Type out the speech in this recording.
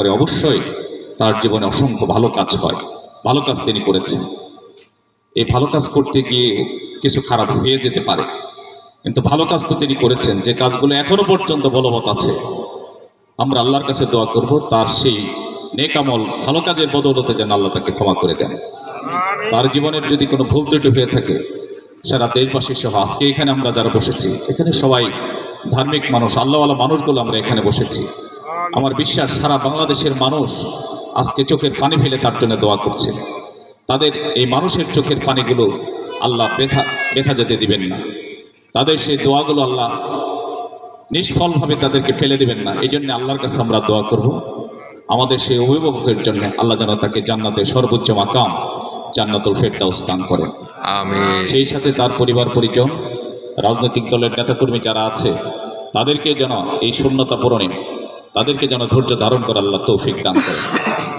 করে অবশ্যই তার জীবনে অসংখ্য ভালো কাজ হয়। ভালো কাজ তিনি করেছেন। এই ভালো কাজ করতে গিয়ে কিছু খারাপ হয়ে যেতে পারে, কিন্তু ভালো কাজ তো তিনি করেছেন। যে কাজগুলো এখনো পর্যন্ত বলবৎ আছে, আমরা আল্লাহর কাছে দোয়া করব তার সেই নেক আমল ভালো কাজের বদৌলতে যেন আল্লাহ তাকে ক্ষমা করে দেন। তার জীবনের যদি কোনো ভুল ত্রুটি হয়ে থাকে, সারা দেশবাসী সহ আজকে এখানে আমরা যারা বসেছি, এখানে সবাই ধার্মিক মানুষ, আল্লাহওয়ালা মানুষগুলো আমরা এখানে বসেছি। আমার বিশ্বাস সারা বাংলাদেশের মানুষ আজকে চোখের পানি ফেলে তার জন্য দোয়া করছে। তাদের এই মানুষের চোখের পানিগুলো আল্লাহ ব্যথা যেতে দিবেন না। তাদের সেই দোয়াগুলো আল্লাহ নিষ্ফলভাবে তাদেরকে ফেলে দিবেন না। এই জন্য আল্লাহর কাছে আমরা দোয়া করব আমাদের সেই অভিভাবকের জন্য, আল্লাহ যেন তাকে জান্নাতের সর্বোচ্চ মাকাম জান্নাতুল ফেরদাউস দান করেন। আমিন। সেই সাথে তার পরিবার পরিজন, রাজনৈতিক দলের নেতাকর্মী যারা আছে, তাদেরকে যেন এই শূন্যতা পূরণে তাদেরকে যেন ধৈর্য ধারণ করে আল্লাহ তৌফিক দান করেন।